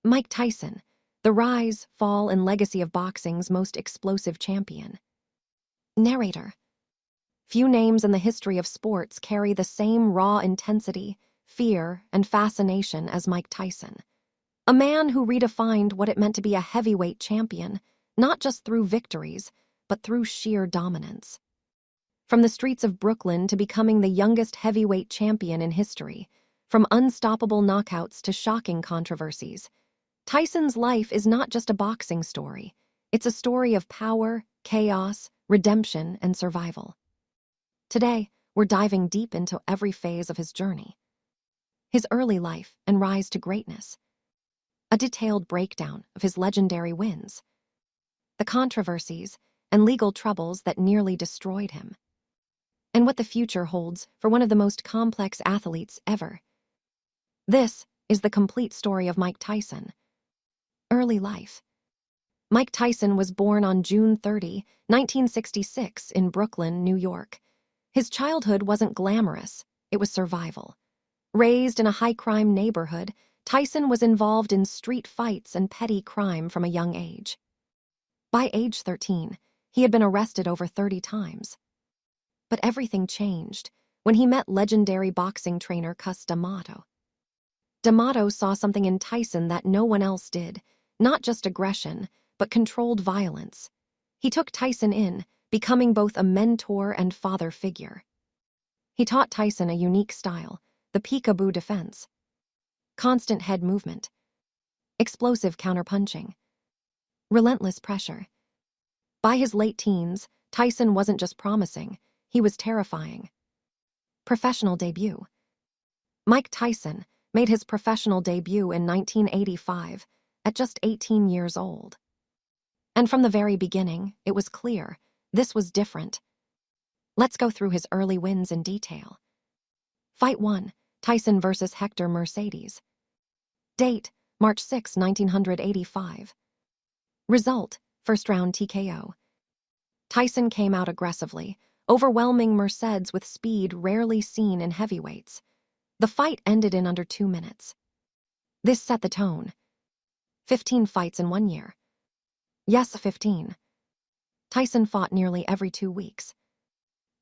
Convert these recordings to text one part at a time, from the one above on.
Mike Tyson, the rise, fall, and legacy of boxing's most explosive champion. Narrator. Few names in the history of sports carry the same raw intensity, fear, and fascination as Mike Tyson. A man who redefined what it meant to be a heavyweight champion, not just through victories, but through sheer dominance. From the streets of Brooklyn to becoming the youngest heavyweight champion in history, from unstoppable knockouts to shocking controversies, Tyson's life is not just a boxing story. It's a story of power, chaos, redemption, and survival. Today, we're diving deep into every phase of his journey. His early life and rise to greatness. A detailed breakdown of his legendary wins. The controversies and legal troubles that nearly destroyed him. And what the future holds for one of the most complex athletes ever. This is the complete story of Mike Tyson. Early life. Mike Tyson was born on June 30, 1966 in Brooklyn, New York. His childhood wasn't glamorous, it was survival. Raised in a high-crime neighborhood, Tyson was involved in street fights and petty crime from a young age. By age 13, he had been arrested over 30 times. But everything changed when he met legendary boxing trainer Cus D'Amato. D'Amato saw something in Tyson that no one else did, not just aggression, but controlled violence. He took Tyson in, becoming both a mentor and father figure. He taught Tyson a unique style, the peekaboo defense. Constant head movement. Explosive counterpunching. Relentless pressure. By his late teens, Tyson wasn't just promising, he was terrifying. Professional debut. Mike Tyson made his professional debut in 1985, at just 18 years old. And from the very beginning, it was clear, this was different. Let's go through his early wins in detail. Fight 1, Tyson vs. Hector Mercedes. Date, March 6, 1985. Result, first round TKO. Tyson came out aggressively, overwhelming Mercedes with speed rarely seen in heavyweights. The fight ended in under 2 minutes. This set the tone. 15 fights in 1 year. Yes, 15. Tyson fought nearly every 2 weeks.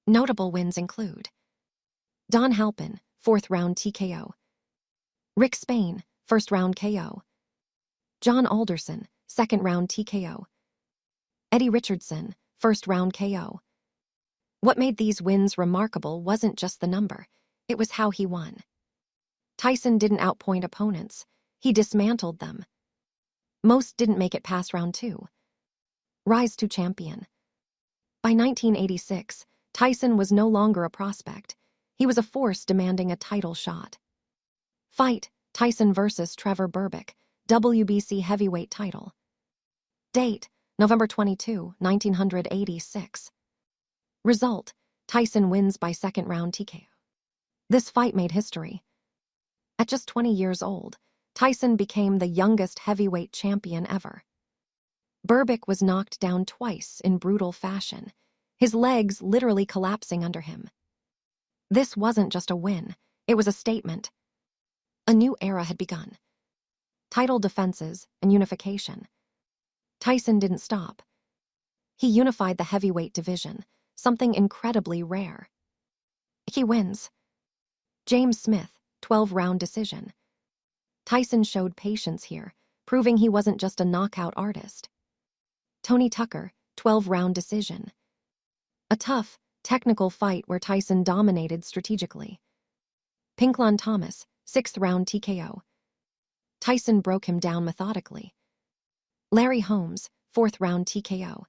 Notable wins include Don Halpin, 4th round TKO. Rick Spain, 1st round KO. John Alderson, 2nd round TKO. Eddie Richardson, 1st round KO. What made these wins remarkable wasn't just the number, it was how he won. Tyson didn't outpoint opponents, he dismantled them. Most didn't make it past round 2. Rise to champion. By 1986, Tyson was no longer a prospect. He was a force demanding a title shot. Fight, Tyson vs. Trevor Berbick, WBC heavyweight title. Date, November 22, 1986. Result, Tyson wins by 2nd round TKO. This fight made history. At just 20 years old, Tyson became the youngest heavyweight champion ever. Berbick was knocked down twice in brutal fashion, his legs literally collapsing under him. This wasn't just a win, it was a statement. A new era had begun. Title defenses and unification. Tyson didn't stop. He unified the heavyweight division, something incredibly rare. He wins. James Smith, 12-round decision. Tyson showed patience here, proving he wasn't just a knockout artist. Tony Tucker, 12-round decision. A tough, technical fight where Tyson dominated strategically. Pinklon Thomas, 6th round TKO. Tyson broke him down methodically. Larry Holmes, 4th round TKO.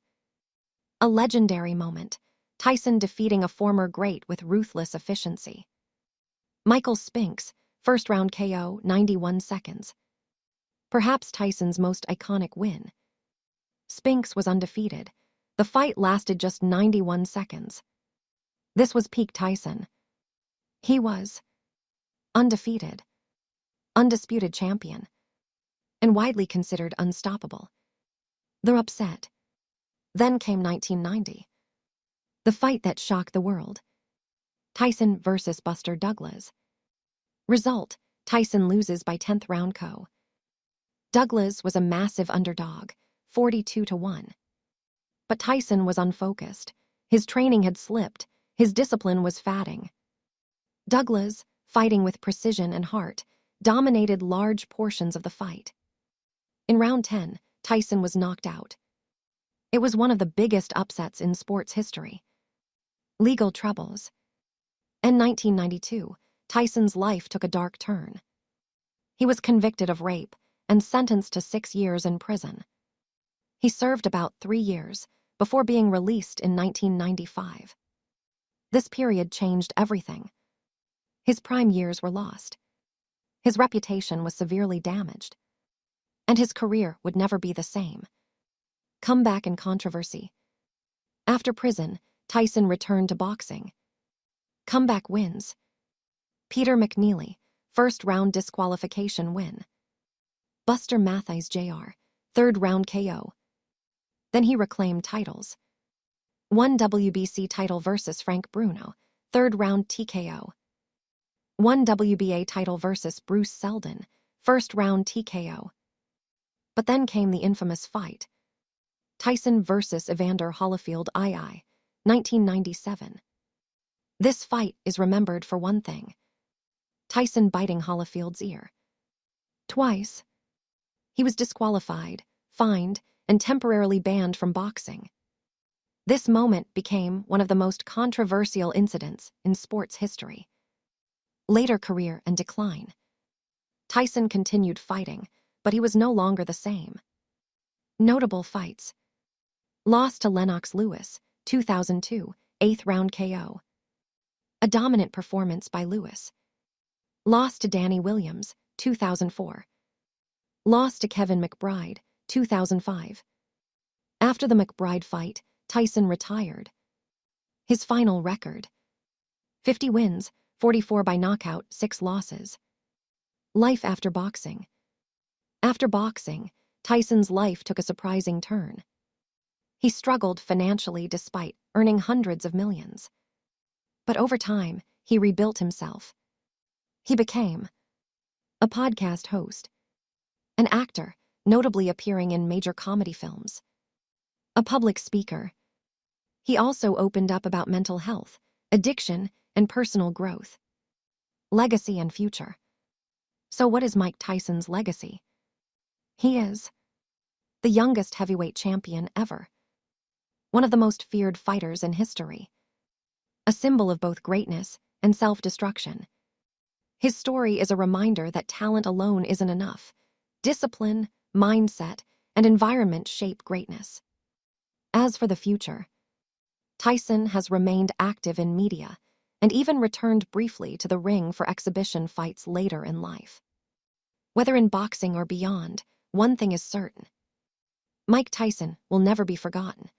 A legendary moment, Tyson defeating a former great with ruthless efficiency. Michael Spinks, 1st round KO, 91 seconds. Perhaps Tyson's most iconic win. Spinks was undefeated. The fight lasted just 91 seconds. This was peak Tyson. He was undefeated, undisputed champion, and widely considered unstoppable. The upset. Then came 1990. The fight that shocked the world. Tyson vs. Buster Douglas. Result, Tyson loses by 10th round KO. Douglas was a massive underdog, 42-1. But Tyson was unfocused. His training had slipped. His discipline was fatting. Douglas, fighting with precision and heart, dominated large portions of the fight. In round 10, Tyson was knocked out. It was one of the biggest upsets in sports history. Legal troubles. In 1992, Tyson's life took a dark turn. He was convicted of rape and sentenced to 6 years in prison. He served about 3 years before being released in 1995. This period changed everything. His prime years were lost. His reputation was severely damaged. And his career would never be the same. Comeback and controversy. After prison, Tyson returned to boxing. Comeback wins. Peter McNeely, first-round disqualification win. Buster Mathies Jr., third-round KO. Then he reclaimed titles. One WBC title versus Frank Bruno, third-round TKO. One WBA title versus Bruce Seldon, first-round TKO. But then came the infamous fight. Tyson versus Evander Holyfield II, 1997. This fight is remembered for one thing: Tyson biting Holyfield's ear. Twice. He was disqualified, fined, and temporarily banned from boxing. This moment became one of the most controversial incidents in sports history. Later career and decline. Tyson continued fighting, but he was no longer the same. Notable fights. Lost to Lennox Lewis, 2002, 8th round KO. A dominant performance by Lewis. Lost to Danny Williams, 2004. Lost to Kevin McBride, 2005. After the McBride fight, Tyson retired. His final record: 50 wins, 44 by knockout, 6 losses. Life after boxing. After boxing, Tyson's life took a surprising turn. He struggled financially despite earning hundreds of millions. But over time, he rebuilt himself. He became a podcast host, an actor, notably appearing in major comedy films, a public speaker. He also opened up about mental health, addiction, and personal growth. Legacy and future. So what is Mike Tyson's legacy? He is the youngest heavyweight champion ever. One of the most feared fighters in history. A symbol of both greatness and self-destruction. His story is a reminder that talent alone isn't enough. Discipline, mindset, and environment shape greatness. As for the future, Tyson has remained active in media and even returned briefly to the ring for exhibition fights later in life. Whether in boxing or beyond, one thing is certain: Mike Tyson will never be forgotten.